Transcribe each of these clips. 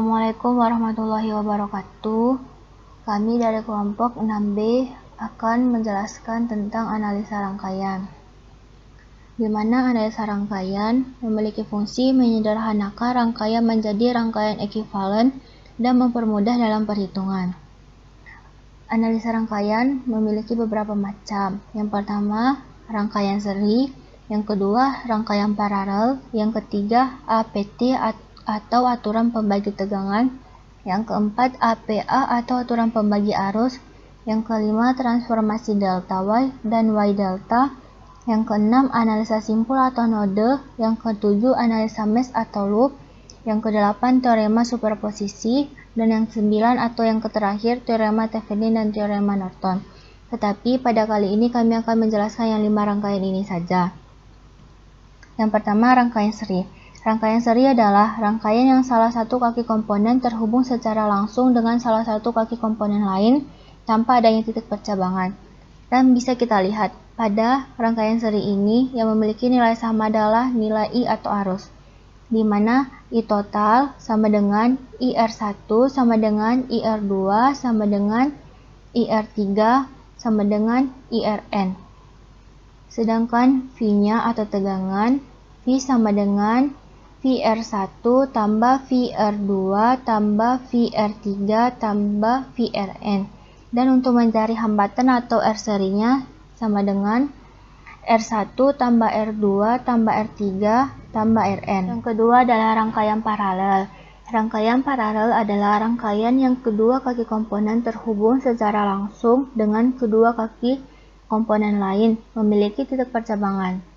Assalamualaikum warahmatullahi wabarakatuh. Kami dari kelompok 6B akan menjelaskan tentang analisa rangkaian, di mana analisa rangkaian memiliki fungsi menyederhanakan rangkaian menjadi rangkaian ekuivalen dan mempermudah dalam perhitungan. Analisa rangkaian memiliki beberapa macam. Yang pertama, rangkaian seri. Yang kedua, rangkaian paralel. Yang ketiga, APT atau aturan pembagi tegangan. Yang keempat, APA atau aturan pembagi arus. Yang kelima, transformasi delta Y dan Y delta. Yang keenam, analisa simpul atau node. Yang ketujuh, analisa mesh atau loop. Yang kedelapan, teorema superposisi. Dan yang kesembilan atau yang terakhir, teorema Thevenin dan teorema Norton. Tetapi pada kali ini kami akan menjelaskan yang 5 rangkaian ini saja. Yang pertama, rangkaian seri. Rangkaian seri adalah rangkaian yang salah satu kaki komponen terhubung secara langsung dengan salah satu kaki komponen lain tanpa adanya titik percabangan. Dan bisa kita lihat, pada rangkaian seri ini yang memiliki nilai sama adalah nilai I atau arus, di mana I total sama dengan IR1 sama dengan IR2 sama dengan IR3 sama dengan IRN. Sedangkan V-nya atau tegangan, V sama dengan VR1 tambah VR2 tambah VR3 tambah VRN. Dan untuk mencari hambatan atau R serinya sama dengan R1 tambah R2 tambah R3 tambah Rn. Yang kedua adalah rangkaian paralel. Rangkaian paralel adalah rangkaian yang kedua kaki komponen terhubung secara langsung dengan kedua kaki komponen lain memiliki titik percabangan.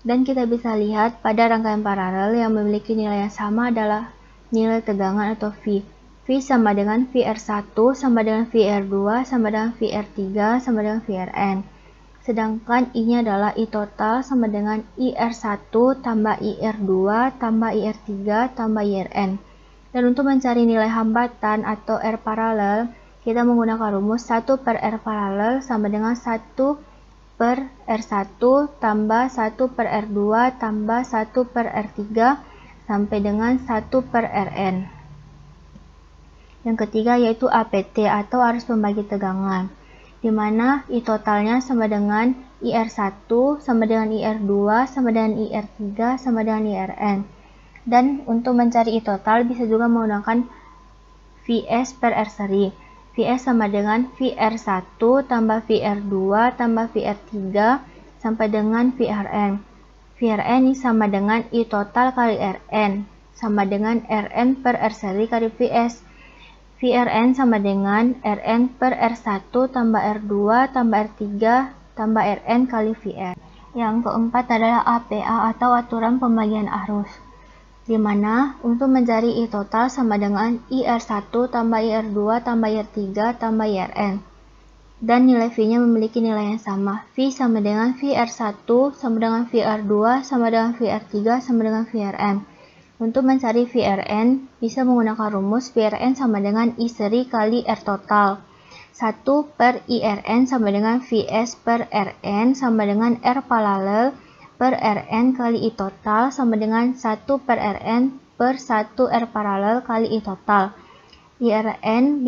Dan kita bisa lihat pada rangkaian paralel yang memiliki nilai yang sama adalah nilai tegangan atau V. V sama dengan VR1 sama dengan VR2 sama dengan VR3 sama dengan VRN. Sedangkan I-nya adalah I total sama dengan IR1 tambah IR2 tambah IR3 tambah IRN. Dan untuk mencari nilai hambatan atau R paralel, kita menggunakan rumus 1 per R paralel sama dengan 1 per R1 tambah 1 per R2 tambah 1 per R3 sampai dengan 1 per Rn. Yang ketiga yaitu APT atau arus pembagi tegangan, di mana I totalnya sama dengan IR1 sama dengan IR2 sama dengan IR3 sama dengan IRN. Dan untuk mencari I total bisa juga menggunakan Vs per R seri. Vs sama dengan VR1 tambah VR2 tambah VR3 sampai dengan VRN. VRN ini sama dengan I total kali Rn, sama dengan Rn per R seri kali Vs. VRN sama dengan Rn per R1 tambah R2 tambah R3 tambah Rn kali Vr. Yang keempat adalah APA atau aturan pembagian arus, di mana untuk mencari I total sama dengan IR1 tambah IR2 tambah IR3 tambah IRN. Dan nilai V-nya memiliki nilai yang sama. V sama dengan VR1 sama dengan VR2 sama dengan VR3 sama dengan VRN. Untuk mencari VRN, bisa menggunakan rumus VRN sama dengan I seri kali R total. 1 per IRN sama dengan Vs per Rn sama dengan R paralel per Rn kali I total sama dengan 1 per Rn per 1 R paralel kali I total. IRN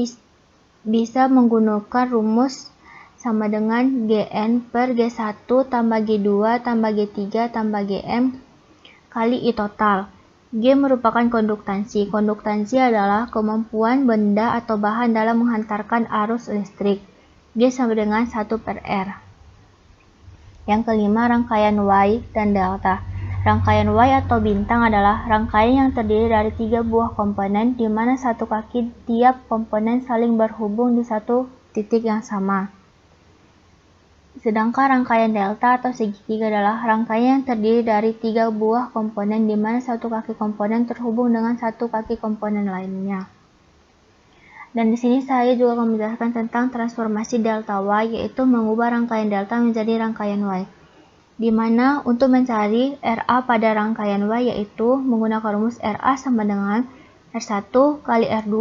bisa menggunakan rumus sama dengan Gn per G1 tambah G2 tambah G3 tambah Gm kali I total. G merupakan konduktansi. Konduktansi adalah kemampuan benda atau bahan dalam menghantarkan arus listrik. G sama dengan 1 per R. Yang kelima, rangkaian Y dan delta. Rangkaian Y atau bintang adalah rangkaian yang terdiri dari 3 buah komponen, di mana satu kaki tiap komponen saling berhubung di satu titik yang sama. Sedangkan rangkaian delta atau segitiga adalah rangkaian yang terdiri dari 3 buah komponen, di mana satu kaki komponen terhubung dengan satu kaki komponen lainnya. Dan di sini saya juga akan menjelaskan tentang transformasi delta Y, yaitu mengubah rangkaian delta menjadi rangkaian Y. Di mana untuk mencari RA pada rangkaian Y yaitu menggunakan rumus RA sama dengan R1 kali R2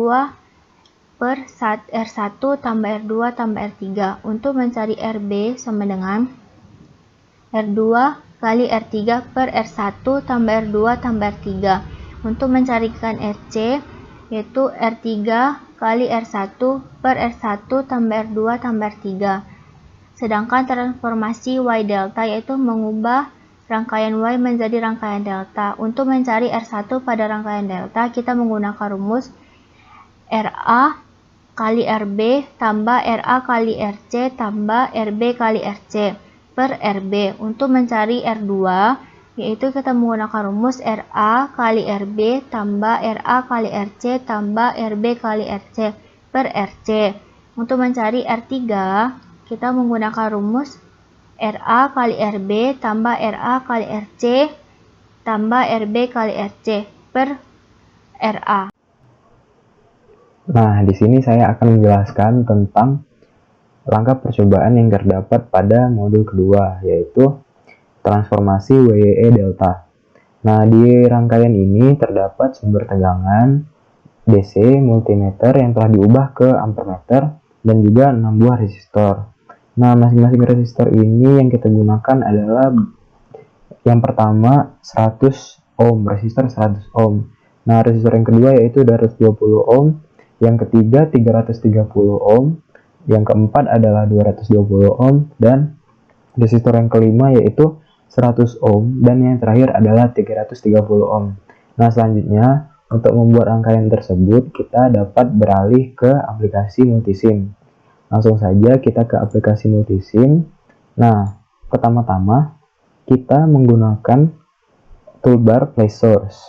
per R1 tambah R2 tambah R3. Untuk mencari RB sama dengan R2 kali R3 per R1 tambah R2 tambah R3. Untuk mencarikan RC yaitu R3 kali R1 per R1 tambah R2 tambah R3. Sedangkan transformasi Y delta yaitu mengubah rangkaian Y menjadi rangkaian delta. Untuk mencari R1 pada rangkaian delta, kita menggunakan rumus RA kali RB tambah RA kali RC tambah RB kali RC per RB. Untuk mencari R2, yaitu kita menggunakan rumus RA kali RB tambah RA kali RC tambah RB kali RC per RC. Untuk mencari R3, kita menggunakan rumus RA kali RB tambah RA kali RC tambah RB kali RC per RA. Nah, di sini saya akan menjelaskan tentang langkah percobaan yang terdapat pada modul kedua, yaitu transformasi WYE delta. Nah, di rangkaian ini terdapat sumber tegangan DC multimeter yang telah diubah ke ampermeter dan juga 6 buah resistor. Nah, masing-masing resistor ini yang kita gunakan adalah yang pertama 100 ohm, resistor 100 ohm. Nah, resistor yang kedua yaitu 220 ohm, yang ketiga 330 ohm, yang keempat adalah 220 ohm, dan resistor yang kelima yaitu 100 ohm, dan yang terakhir adalah 330 ohm. Nah, selanjutnya untuk membuat rangkaian tersebut kita dapat beralih ke aplikasi multisim. Langsung saja kita ke aplikasi multisim. Nah, pertama-tama kita menggunakan toolbar Play Source.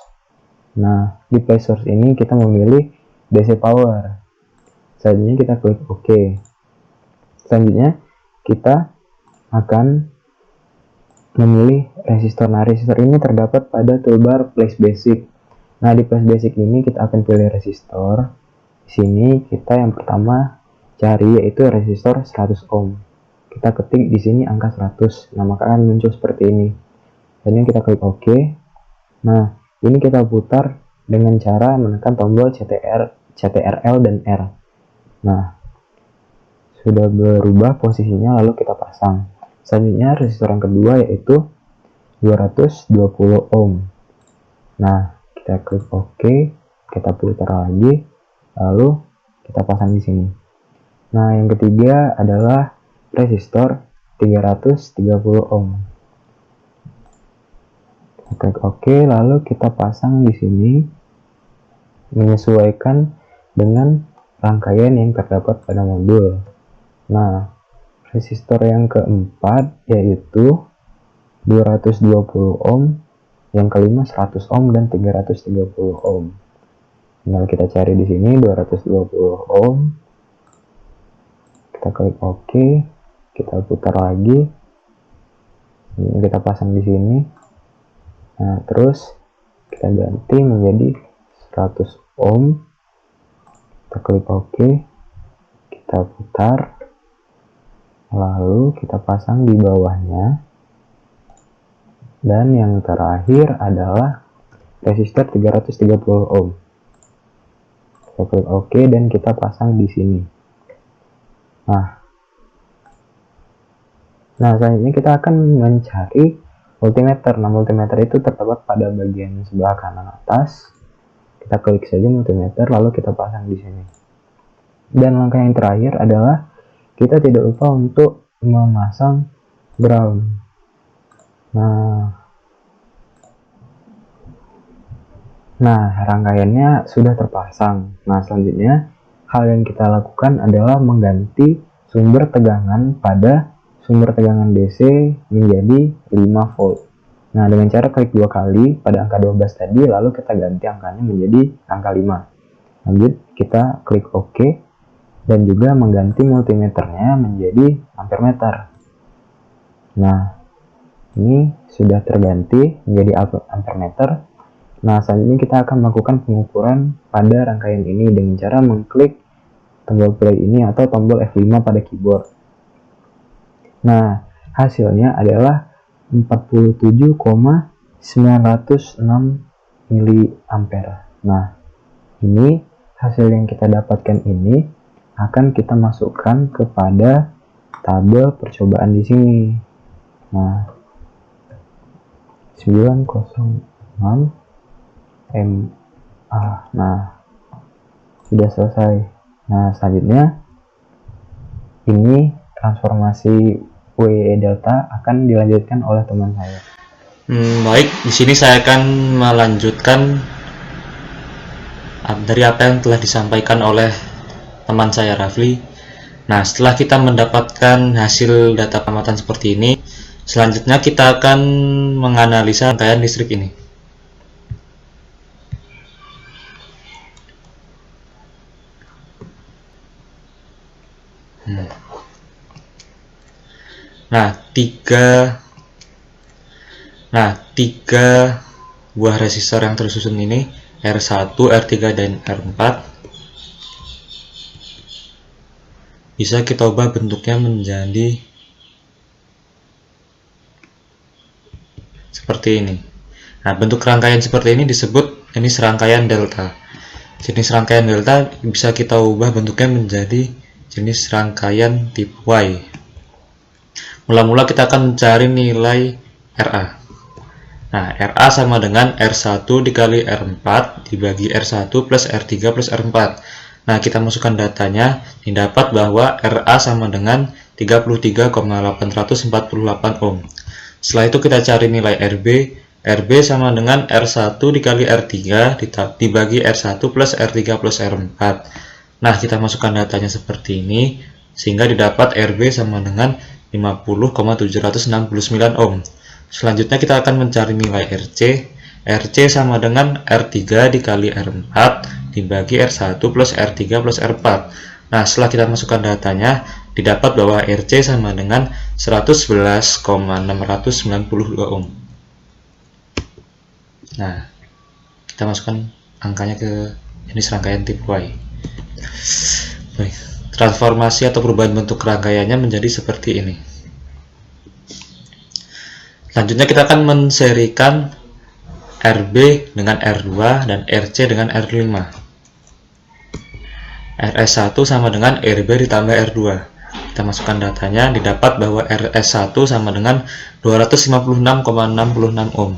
Nah, di Play Source ini kita memilih DC Power. Selanjutnya kita klik OK. Selanjutnya kita akan memilih resistor. Nah, resistor ini terdapat pada toolbar Place Basic. Nah, di Place Basic ini kita akan pilih resistor. Di sini kita yang pertama cari yaitu resistor 100 ohm. Kita ketik di sini angka 100. Nah, maka akan muncul seperti ini. Dan kita klik OK. Nah, ini kita putar dengan cara menekan tombol CTRL dan R. Nah, sudah berubah posisinya, lalu kita pasang. Selanjutnya resistor yang kedua yaitu 220 ohm. Nah, kita klik OK, kita putar lagi, lalu kita pasang di sini. Nah, yang ketiga adalah resistor 330 ohm. Kita klik OK, lalu kita pasang di sini menyesuaikan dengan rangkaian yang terdapat pada modul. Nah, resistor yang keempat yaitu 220 ohm, yang kelima 100 ohm dan 330 ohm. Tinggal kita cari di sini 220 ohm. Kita klik OK, kita putar lagi. Ini kita pasang di sini. Nah, terus kita ganti menjadi 100 ohm. Kita klik OK, kita putar, lalu kita pasang di bawahnya. Dan yang terakhir adalah resistor 330 ohm. Kita klik OK dan kita pasang di sini. Nah, selanjutnya kita akan mencari multimeter. Nah, multimeter itu terdapat pada bagian sebelah kanan atas. Kita klik saja multimeter, lalu kita pasang di sini. Dan langkah yang terakhir adalah kita tidak lupa untuk memasang ground. Nah, rangkaiannya sudah terpasang. Nah, selanjutnya hal yang kita lakukan adalah mengganti sumber tegangan pada sumber tegangan DC menjadi 5 volt. Nah, dengan cara klik 2 kali pada angka 12 tadi, lalu kita ganti angkanya menjadi angka 5. Lanjut, kita klik OK dan juga mengganti multimeternya menjadi ampermeter. Nah, ini sudah terganti menjadi ampermeter. Nah, selanjutnya kita akan melakukan pengukuran pada rangkaian ini dengan cara mengklik tombol play ini atau tombol F5 pada keyboard. Nah, hasilnya adalah 47,906 mA. Nah, ini hasil yang kita dapatkan ini akan kita masukkan kepada tabel percobaan di sini. Nah, 906 MA. Nah, sudah selesai. Nah, selanjutnya ini transformasi WE delta akan dilanjutkan oleh teman saya. Baik, di sini saya akan melanjutkan dari apa yang telah disampaikan oleh teman saya Rafli. Nah, setelah kita mendapatkan hasil data pengamatan seperti ini, selanjutnya kita akan menganalisa rangkaian listrik ini. Tiga buah resistor yang tersusun ini, R1, R3, dan R4, bisa kita ubah bentuknya menjadi seperti ini. Nah, bentuk rangkaian seperti ini disebut ini serangkaian delta. Jenis rangkaian delta bisa kita ubah bentuknya menjadi jenis rangkaian tipe Y. Mula-mula kita akan mencari nilai RA. Nah, RA sama dengan R1 dikali R4 dibagi R1 plus R3 plus R4. Nah, kita masukkan datanya, didapat bahwa RA sama dengan 33,848 ohm. Setelah itu kita cari nilai RB. RB sama dengan R1 dikali R3 dibagi R1 plus R3 plus R4. Nah, kita masukkan datanya seperti ini, sehingga didapat RB sama dengan 50,769 ohm. Selanjutnya kita akan mencari nilai RC. RC sama dengan R3 dikali R4 dibagi R1 plus R3 plus R4. Nah, setelah kita masukkan datanya, didapat bahwa RC sama dengan 111,692 ohm. Nah, kita masukkan angkanya ke jenis rangkaian tipe Y. Baik, transformasi atau perubahan bentuk rangkaiannya menjadi seperti ini. Selanjutnya kita akan menserikan RB dengan R2 dan RC dengan R5. RS1 sama dengan RB ditambah R2. Kita masukkan datanya, didapat bahwa RS1 sama dengan 256,66 ohm.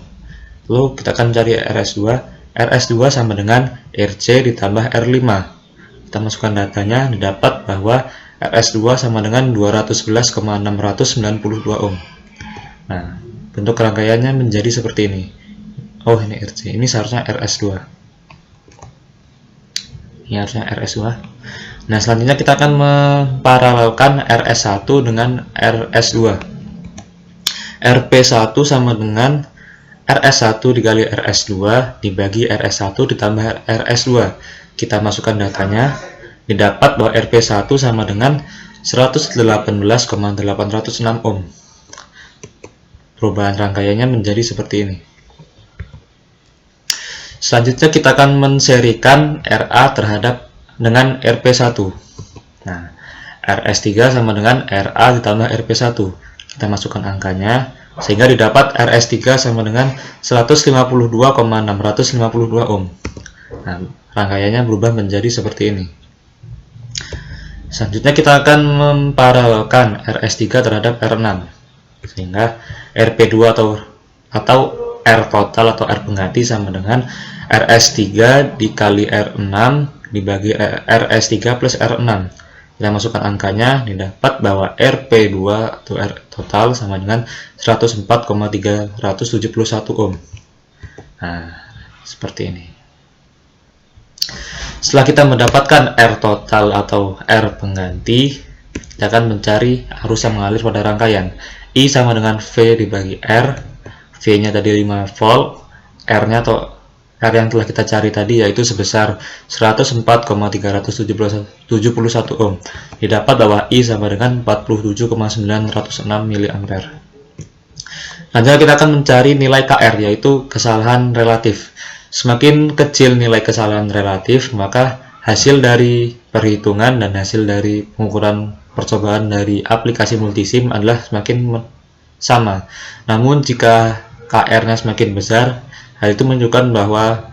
Lalu kita akan cari RS2. RS2 sama dengan RC ditambah R5. Kita masukkan datanya, didapat bahwa RS2 sama dengan 211,692 ohm. Nah, bentuk rangkaiannya menjadi seperti ini. Oh, ini RC. Ini seharusnya RS2. Ini harusnya RS2. Nah, selanjutnya kita akan memparalelkan RS1 dengan RS2. RP1 sama dengan RS1 dikali RS2 dibagi RS1 ditambah RS2. Kita masukkan datanya, didapat bahwa RP1 sama dengan 118,806 ohm. Perubahan rangkaiannya menjadi seperti ini. Selanjutnya kita akan menserikan RA terhadap dengan RP1. Nah, RS3 sama dengan RA ditambah RP1. Kita masukkan angkanya, sehingga didapat RS3 sama dengan 152,652 ohm. Nah, rangkaiannya berubah menjadi seperti ini. Selanjutnya kita akan memparalelkan RS3 terhadap R6, sehingga RP2 atau R total atau R pengganti sama dengan RS3 dikali R6 dibagi RS3 plus R6. Kita masukkan angkanya, didapat bahwa RP2 atau R total sama dengan 104,371 ohm. Nah, seperti ini. Setelah kita mendapatkan R total atau R pengganti, kita akan mencari arus yang mengalir pada rangkaian. I sama dengan V dibagi R. V-nya tadi 5 volt, R-nya atau R yang telah kita cari tadi yaitu sebesar 104,371 ohm. Didapat bahwa I sama dengan 47,906 mA. Selanjutnya kita akan mencari nilai KR, yaitu kesalahan relatif. Semakin kecil nilai kesalahan relatif, maka hasil dari perhitungan dan hasil dari pengukuran percobaan dari aplikasi multisim adalah semakin sama. Namun jika KR-nya semakin besar, hal itu menunjukkan bahwa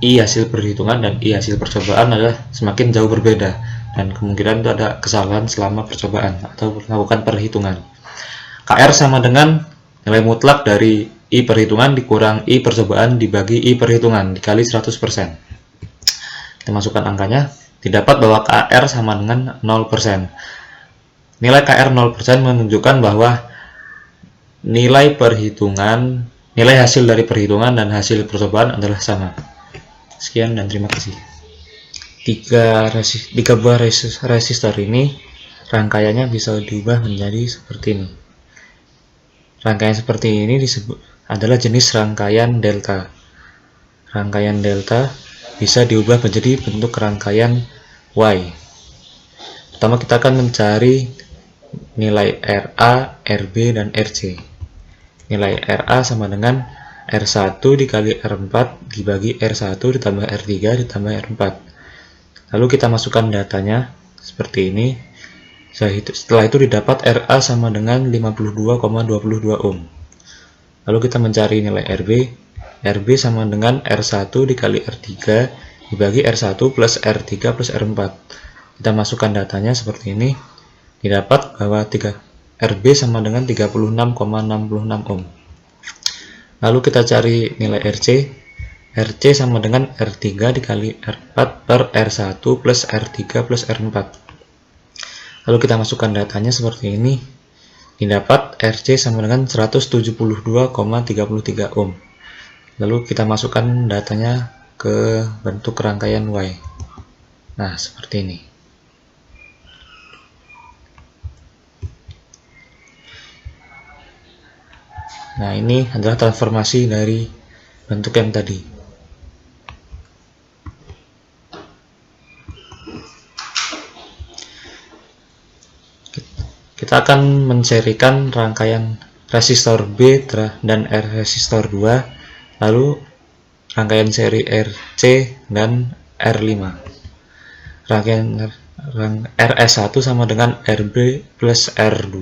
I hasil perhitungan dan I hasil percobaan adalah semakin jauh berbeda, dan kemungkinan itu ada kesalahan selama percobaan atau melakukan perhitungan. KR sama dengan nilai mutlak dari I perhitungan dikurang I percobaan dibagi I perhitungan dikali 100%. Kita masukkan angkanya, didapat bahwa KR sama dengan 0%. Nilai KR 0% menunjukkan bahwa nilai hasil dari perhitungan dan hasil percobaan adalah sama. Sekian dan terima kasih. Tiga buah resistor ini rangkaiannya bisa diubah menjadi seperti ini. Rangkaian seperti ini adalah jenis rangkaian delta. Rangkaian delta bisa diubah menjadi bentuk rangkaian Y. Pertama kita akan mencari nilai RA, RB, dan RC. Nilai RA sama dengan R1 dikali R4 dibagi R1 ditambah R3 ditambah R4. Lalu kita masukkan datanya seperti ini. Setelah itu didapat RA sama dengan 52,22 ohm. Lalu kita mencari nilai RB. RB sama dengan R1 dikali R3 dibagi R1 plus R3 plus R4. Kita masukkan datanya seperti ini. Didapat bahwa RB sama dengan 36,66 ohm. Lalu kita cari nilai RC. RC sama dengan R3 dikali R4 per R1 plus R3 plus R4. Lalu kita masukkan datanya seperti ini. Didapat RC sama dengan 172,33 ohm. Lalu kita masukkan datanya ke bentuk rangkaian Y. Nah, seperti ini. Nah, ini adalah transformasi dari bentuk yang tadi. Kita akan menserikan rangkaian resistor B dan R resistor 2, lalu rangkaian seri RC dan R5. Rangkaian RS1 sama dengan RB plus R2.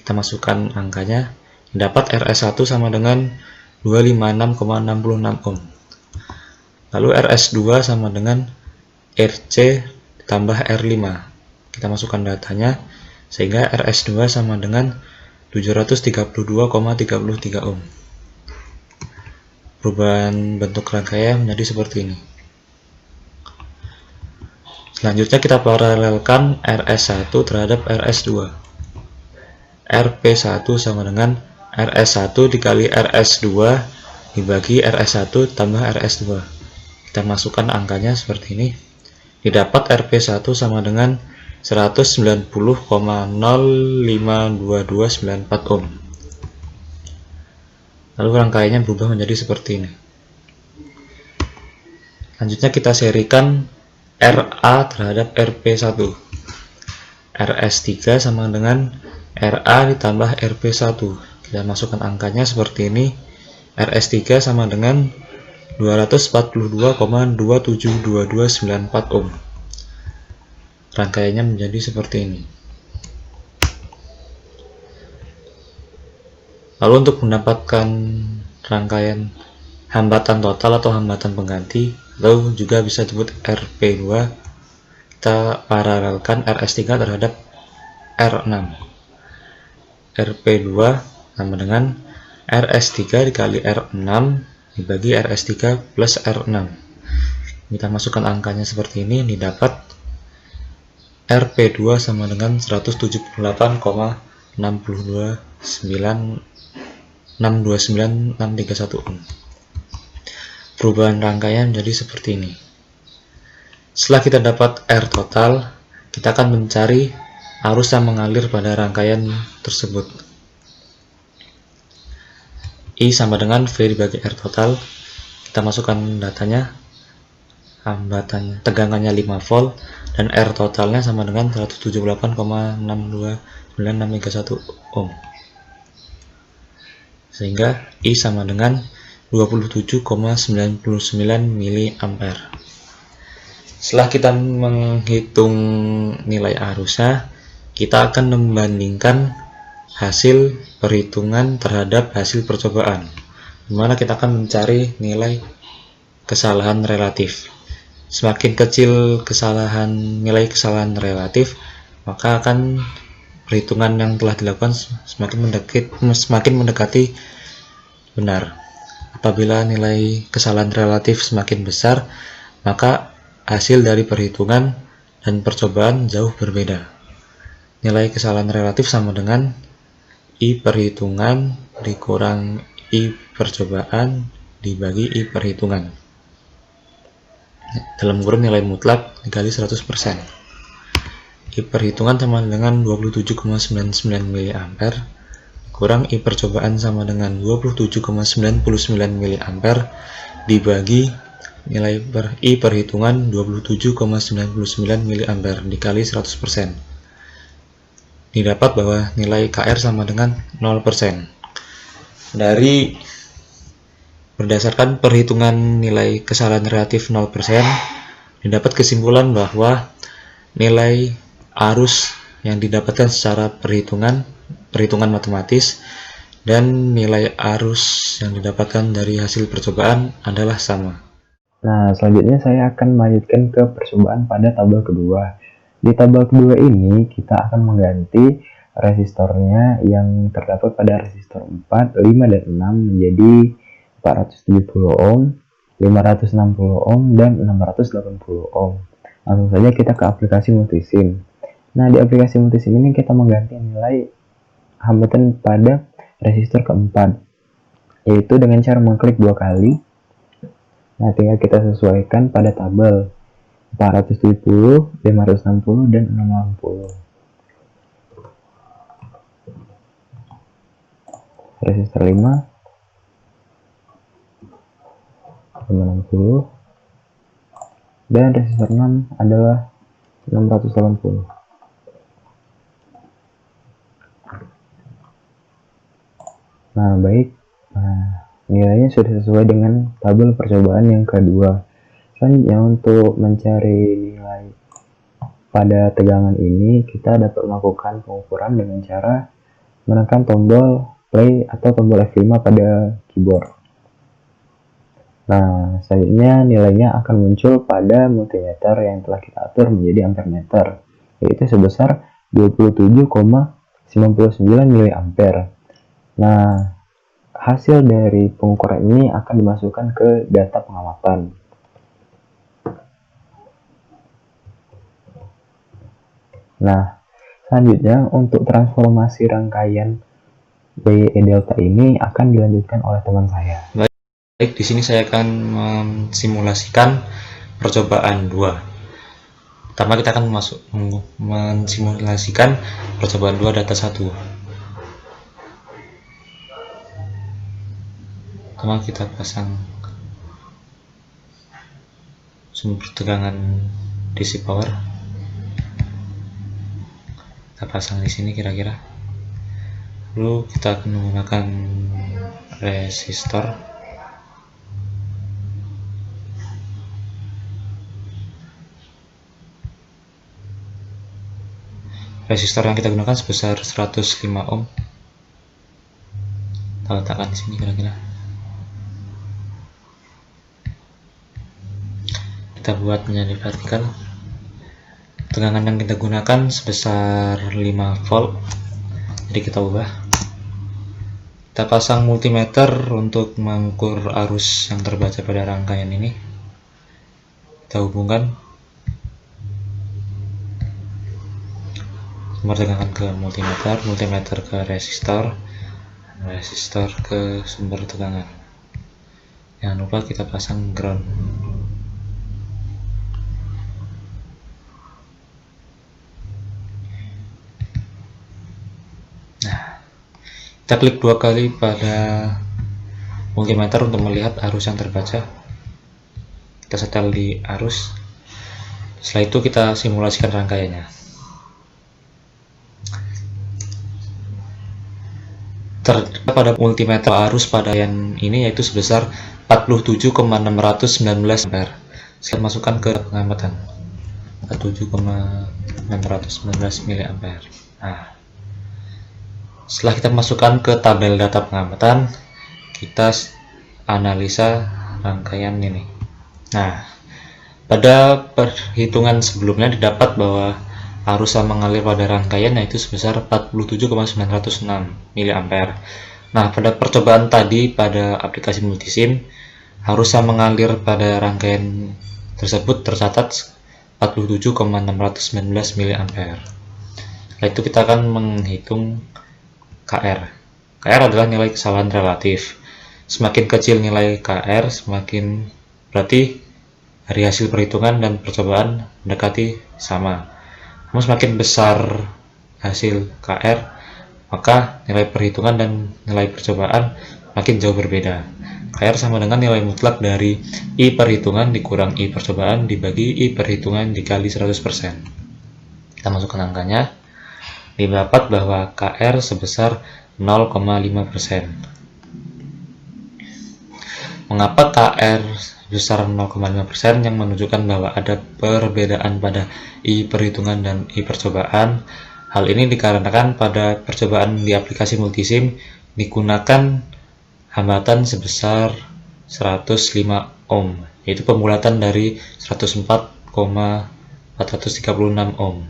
Kita masukkan angkanya. Dapat RS1 sama dengan 256,66 ohm. Lalu RS2 sama dengan RC ditambah R5. Kita masukkan datanya sehingga RS2 sama dengan 732,33 ohm. Perubahan bentuk rangkaian menjadi seperti ini. Selanjutnya kita paralelkan RS1 terhadap RS2. RP1 sama dengan RS1 dikali RS2 dibagi RS1 tambah RS2. Kita masukkan angkanya seperti ini. Didapat RP1 sama dengan 190,052294 ohm. Lalu rangkaiannya berubah menjadi seperti ini. Selanjutnya kita serikan RA terhadap RP1. RS3 sama dengan RA ditambah RP1. Kita masukkan angkanya seperti ini. RS3 sama dengan 242,272294 ohm. Rangkaiannya menjadi seperti ini. Lalu untuk mendapatkan rangkaian hambatan total atau hambatan pengganti, atau juga bisa disebut RP2, kita paralelkan RS3 terhadap R6. RP2 sama dengan RS3 dikali R6 dibagi RS3 plus R6. Kita masukkan angkanya seperti ini. Didapat RP2 sama dengan 178,629,631 ohm. Perubahan rangkaian menjadi seperti ini. Setelah kita dapat R total, kita akan mencari arus yang mengalir pada rangkaian tersebut. I sama dengan V dibagi R total. Kita masukkan datanya. Hambatannya, tegangannya 5 volt dan R totalnya sama dengan 178,629,631 ohm. Sehingga I sama dengan 27,99 mA. Setelah kita menghitung nilai arusnya, kita akan membandingkan hasil perhitungan terhadap hasil percobaan, dimana kita akan mencari nilai kesalahan relatif. Semakin kecil nilai kesalahan relatif, maka akan perhitungan yang telah dilakukan semakin mendekati benar. Apabila nilai kesalahan relatif semakin besar, maka hasil dari perhitungan dan percobaan jauh berbeda. Nilai kesalahan relatif sama dengan I perhitungan dikurang I percobaan dibagi I perhitungan. Dalam kurung nilai mutlak dikali 100%. I perhitungan sama dengan 27,99 mA kurang I percobaan sama dengan 27,99 mA dibagi nilai I perhitungan 27,99 mA dikali 100%. Didapat bahwa nilai KR sama dengan 0%. Berdasarkan perhitungan nilai kesalahan relatif 0%, didapat kesimpulan bahwa nilai arus yang didapatkan secara perhitungan matematis dan nilai arus yang didapatkan dari hasil percobaan adalah sama. Nah, selanjutnya saya akan melanjutkan ke percobaan pada tabel kedua. Di tabel kedua ini kita akan mengganti resistornya yang terdapat pada resistor 4, 5, dan 6 menjadi 470 ohm, 560 ohm, dan 680 ohm. Langsung saja kita ke aplikasi multisim. Nah, di aplikasi multisim ini kita mengganti nilai hambatan pada resistor keempat, yaitu dengan cara mengklik 2 kali. Nah, tinggal kita sesuaikan pada tabel 470, 560, dan 660. Resistor 5, 560, dan resistor 6 adalah 680. Nah, baik. Nilainya sudah sesuai dengan tabel percobaan yang kedua. Selanjutnya, untuk mencari nilai pada tegangan ini, kita dapat melakukan pengukuran dengan cara menekan tombol play atau tombol F5 pada keyboard. Nah, selanjutnya nilainya akan muncul pada multimeter yang telah kita atur menjadi ampermeter, yaitu sebesar 27,99 mA. Nah, hasil dari pengukuran ini akan dimasukkan ke data pengamatan. Nah, selanjutnya untuk transformasi rangkaian WYE delta ini akan dilanjutkan oleh teman saya. Baik, di sini saya akan mensimulasikan percobaan 2. Pertama kita akan mensimulasikan percobaan 2 data 1. Pertama kita pasang sumber tegangan DC power. Kita pasang di sini kira-kira. Lalu kita akan menggunakan resistor. Resistor yang kita gunakan sebesar 105 ohm. Kita letakkan di sini kira-kira. Kita buat menjadi vertikal. Tegangan yang kita gunakan sebesar 5 volt. Jadi kita ubah. Kita pasang multimeter untuk mengukur arus yang terbaca pada rangkaian ini. Kita hubungkan sumber tegangan ke multimeter, multimeter ke resistor, resistor ke sumber tegangan. Jangan lupa kita pasang ground. Nah, kita klik 2 kali pada multimeter untuk melihat arus yang terbaca. Kita setel di arus. Setelah itu kita simulasikan rangkaiannya. Terdapat pada multimeter arus pada yang ini yaitu sebesar 47,619 ampere. Saya masukkan ke pengamatan 47,619 mA. Nah, setelah kita masukkan ke tabel data pengamatan, kita analisa rangkaian ini. Nah, pada perhitungan sebelumnya didapat bahwa arus yang mengalir pada rangkaian yaitu sebesar 47,906 mA. Nah, pada percobaan tadi pada aplikasi multisim, arus yang mengalir pada rangkaian tersebut tercatat 47,619 mA. Setelah itu kita akan menghitung KR. KR adalah nilai kesalahan relatif. Semakin kecil nilai KR, semakin berarti dari hasil perhitungan dan percobaan mendekati sama. Namun semakin besar hasil KR, maka nilai perhitungan dan nilai percobaan makin jauh berbeda. KR sama dengan nilai mutlak dari I perhitungan dikurang I percobaan dibagi I perhitungan dikali 100%. Kita masukkan angkanya. Didapat bahwa KR sebesar 0,5%. Mengapa KR sebesar 0,5% yang menunjukkan bahwa ada perbedaan pada I perhitungan dan I percobaan? Hal ini dikarenakan pada percobaan di aplikasi multisim digunakan hambatan sebesar 105 ohm, yaitu pembulatan dari 104,436 ohm.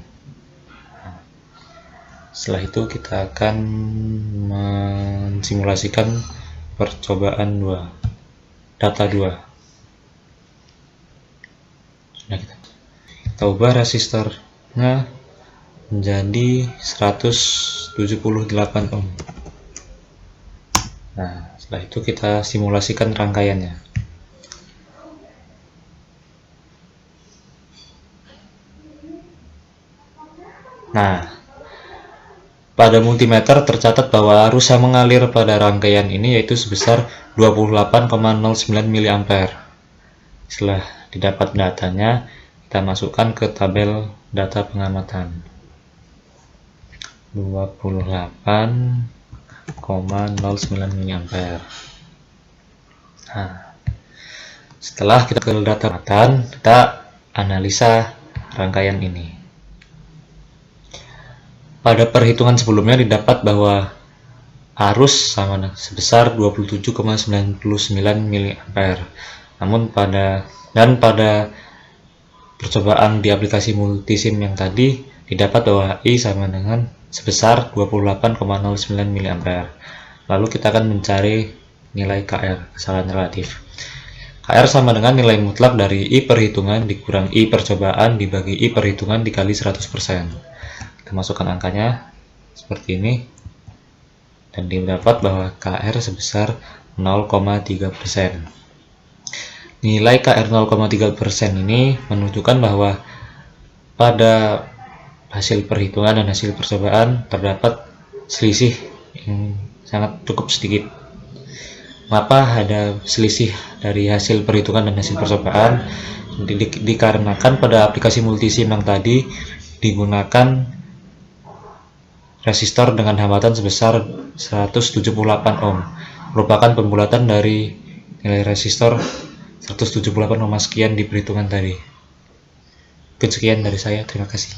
Setelah itu kita akan mensimulasikan percobaan 2, data 2. Nah, kita ubah resistornya menjadi 178 ohm. Nah, setelah itu kita simulasikan rangkaiannya. Nah, pada multimeter tercatat bahwa arus yang mengalir pada rangkaian ini yaitu sebesar 28,09 mA. Setelah didapat datanya, kita masukkan ke tabel data pengamatan. 28,09 mA. Nah, setelah kita ke data pengamatan, kita analisa rangkaian ini. Pada perhitungan sebelumnya didapat bahwa arus sama sebesar 27,99 mA. Namun pada percobaan di aplikasi multisim yang tadi didapat bahwa I sama dengan sebesar 28,09 mA. Lalu kita akan mencari nilai KR, kesalahan relatif. KR sama dengan nilai mutlak dari I perhitungan dikurang I percobaan dibagi I perhitungan dikali 100%. Kita masukkan angkanya seperti ini dan didapat bahwa KR sebesar 0,3%. Nilai KR 0,3% ini menunjukkan bahwa pada hasil perhitungan dan hasil percobaan terdapat selisih yang sangat cukup sedikit. Mengapa ada selisih dari hasil perhitungan dan hasil percobaan? Dikarenakan pada aplikasi multisim yang tadi digunakan resistor dengan hambatan sebesar 178 ohm, merupakan pembulatan dari nilai resistor 178 ohm sekian di perhitungan tadi. Sekian dari saya, terima kasih.